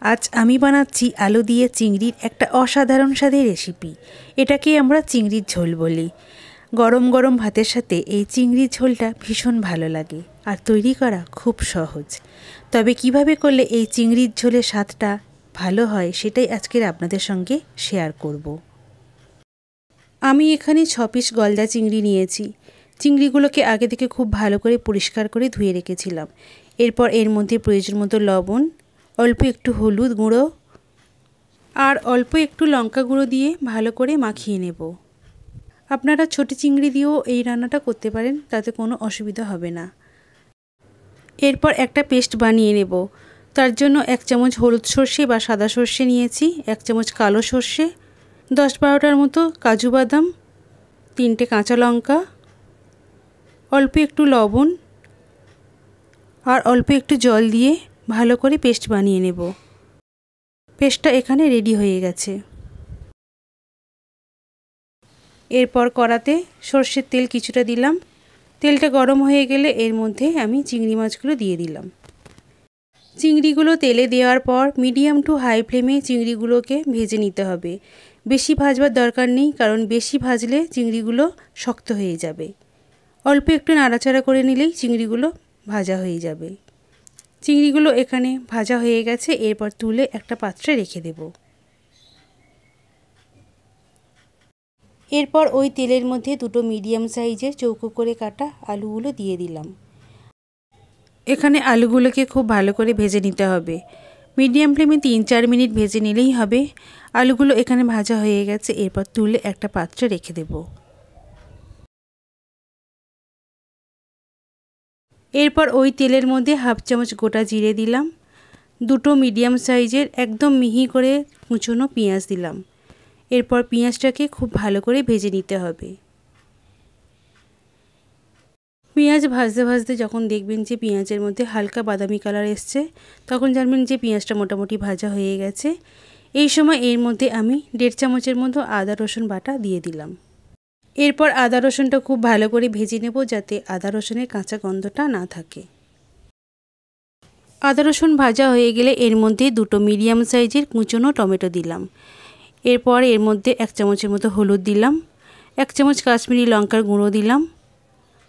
আজ আমি বানাচ্ছি আলু দিয়ে চিংড়ির একটা অসাধারণ স্বাদের রেসিপি। এটাকে আমরা চিংড়ির ঝোল বলি। গরম গরম ভাতের সাথে এই চিংড়ির ঝোলটা ভীষণ ভালো লাগে আর তৈরি করা খুব সহজ। তবে কিভাবে করলে এই চিংড়ির ঝোলের স্বাদটা ভালো হয় সেটাই আজকের আপনাদের সঙ্গে শেয়ার করব। আমি এখানে 6 পিস গলদা চিংড়ি নিয়েছি। চিংড়িগুলোকে আগে থেকে খুব ভালো করে পরিষ্কার করে ধুয়ে রেখেছিলাম। এরপর এর মধ্যে প্রয়োজন মতো লবণ, অল্প একটু হলুদ গুঁড়ো আর অল্প একটু লঙ্কা গুঁড়ো দিয়ে ভালো করে মাখিয়ে নেব। আপনারা ছোট চিংড়ি দিয়েও এই রান্নাটা করতে পারেন, তাতে কোনো অসুবিধা হবে না। এরপর একটা পেস্ট বানিয়ে নেব। তার জন্য 1 চামচ হলুদ সর্ষে বা সাদা সর্ষে নিয়েছি, 1 চামচ কালো সর্ষে, 10-12টার মতো কাজু বাদাম, 3টে কাঁচা লঙ্কা, অল্প একটু লবণ আর অল্প একটু জল দিয়ে ভালো করে পেস্ট বানিয়ে নেব। পেস্টটা এখানে রেডি হয়ে গেছে। এরপর কড়াতে সর্ষের তেল কিছুটা দিলাম। তেলটা গরম হয়ে গেলে এর মধ্যে আমি চিংড়ি মাছগুলো দিয়ে দিলাম। চিংড়িগুলো তেলে দেওয়ার পর মিডিয়াম টু হাই ফ্লেমে চিংড়িগুলোকে ভেজে নিতে হবে। বেশি ভাজবার দরকার নেই, কারণ বেশি ভাজলে চিংড়িগুলো শক্ত হয়ে যাবে। অল্প একটু নাড়াচাড়া করে নিলেই চিংড়িগুলো ভাজা হয়ে যাবে। চিংড়িগুলো এখানে ভাজা হয়ে গেছে। এরপর তুলে একটা পাত্রে রেখে দেব। এরপর ওই তেলের মধ্যে 2টো মিডিয়াম সাইজের চৌকো করে কাটা আলুগুলো দিয়ে দিলাম। এখানে আলুগুলোকে খুব ভালো করে ভেজে নিতে হবে। মিডিয়াম ফ্লেমে 3-4 মিনিট ভেজে নিলেই হবে। আলুগুলো এখানে ভাজা হয়ে গেছে। এরপর তুলে একটা পাত্রে রেখে দেব। এরপর ওই তেলের মধ্যে 1/2 চামচ গোটা জিরে দিলাম। 2টো মিডিয়াম সাইজের একদম মিহি করে কুচনো পেঁয়াজ দিলাম। এরপর পেঁয়াজটাকে খুব ভালো করে ভেজে নিতে হবে। পেঁয়াজ ভাজতে ভাজতে যখন দেখবেন যে পেঁয়াজের মধ্যে হালকা বাদামি কালার এসছে, তখন জানবেন যে পেঁয়াজটা মোটামুটি ভাজা হয়ে গেছে। এই সময় এর মধ্যে আমি 1.5 চামচের মতো আদা রসুন বাটা দিয়ে দিলাম। এরপর আদা রসুনটা খুব ভালো করে ভেজে নেব, যাতে আদা রসুনের কাঁচা গন্ধটা না থাকে। আদা রসুন ভাজা হয়ে গেলে এর মধ্যে 2টো মিডিয়াম সাইজের কুচনো টমেটো দিলাম। এরপর এর মধ্যে 1 চামচের মতো হলুদ দিলাম, 1 চামচ কাশ্মীরি লঙ্কার গুঁড়ো দিলাম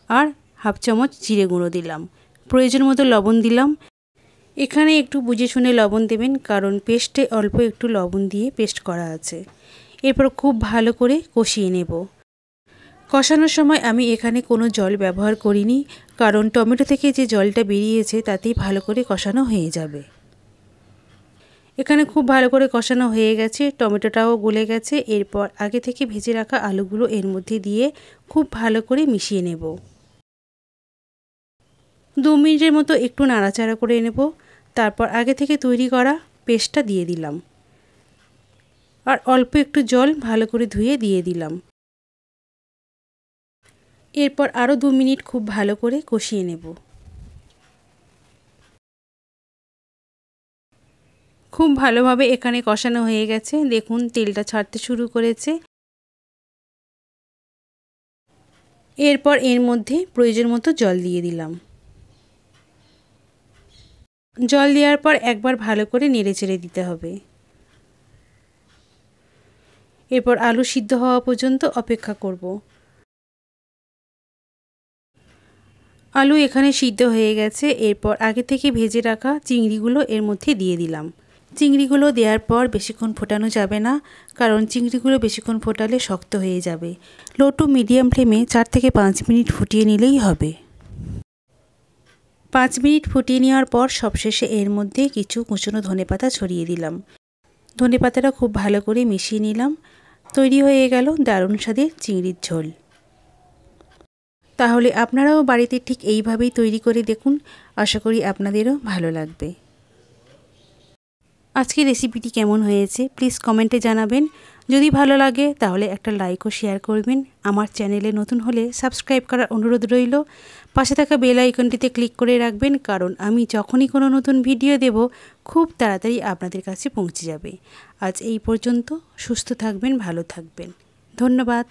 আর 1/2 চামচ জিরে গুঁড়ো দিলাম। প্রয়োজন মতো লবণ দিলাম। এখানে একটু বুঝে শুনে লবণ দেবেন, কারণ পেস্টে অল্প একটু লবণ দিয়ে পেস্ট করা আছে। এরপর খুব ভালো করে কষিয়ে নেব। কষানোর সময় আমি এখানে কোনো জল ব্যবহার করিনি, কারণ টমেটো থেকে যে জলটা বেরিয়েছে তাতেই ভালো করে কষানো হয়ে যাবে। এখানে খুব ভালো করে কষানো হয়ে গেছে, টমেটোটাও গলে গেছে। এরপর আগে থেকে ভেজে রাখা আলুগুলো এর মধ্যে দিয়ে খুব ভালো করে মিশিয়ে নেব। 2 মিনিটের মতো একটু নাড়াচাড়া করে নেব। তারপর আগে থেকে তৈরি করা পেস্টটা দিয়ে দিলাম আর অল্প একটু জল ভালো করে ধুয়ে দিয়ে দিলাম। এরপর আরও 2 মিনিট খুব ভালো করে কষিয়ে নেব। খুব ভালোভাবে এখানে কষানো হয়ে গেছে। দেখুন তেলটা ছাড়তে শুরু করেছে। এরপর এর মধ্যে প্রয়োজন মতো জল দিয়ে দিলাম। জল দেওয়ার পর একবার ভালো করে নেড়েচেড়ে দিতে হবে। এরপর আলু সিদ্ধ হওয়া পর্যন্ত অপেক্ষা করব। আলু এখানে সিদ্ধ হয়ে গেছে। এরপর আগে থেকে ভেজে রাখা চিংড়িগুলো এর মধ্যে দিয়ে দিলাম। চিংড়িগুলো দেওয়ার পর বেশিক্ষণ ফোটানো যাবে না, কারণ চিংড়িগুলো বেশিক্ষণ ফোটালে শক্ত হয়ে যাবে। লো টু মিডিয়াম ফ্লেমে 4 থেকে 5 মিনিট ফুটিয়ে নিলেই হবে। 5 মিনিট ফুটিয়ে নেওয়ার পর সবশেষে এর মধ্যে কিছু কুচনো ধনেপাতা ছড়িয়ে দিলাম। ধনেপাতাটা খুব ভালো করে মিশিয়ে নিলাম। তৈরি হয়ে গেল দারুণ স্বাদের চিংড়ির ঝোল। তাহলে আপনারাও বাড়িতে ঠিক এইভাবেই তৈরি করে দেখুন। আশা করি আপনাদেরও ভালো লাগবে। আজকের রেসিপিটি কেমন হয়েছে প্লিজ কমেন্টে জানাবেন। যদি ভালো লাগে তাহলে একটা লাইক ও শেয়ার করবেন। আমার চ্যানেলে নতুন হলে সাবস্ক্রাইব করার অনুরোধ রইল। পাশে থাকা বেল আইকনটিতে ক্লিক করে রাখবেন, কারণ আমি যখনই কোনো নতুন ভিডিও দেব খুব তাড়াতাড়ি আপনাদের কাছে পৌঁছে যাবে। আজ এই পর্যন্ত। সুস্থ থাকবেন, ভালো থাকবেন। ধন্যবাদ।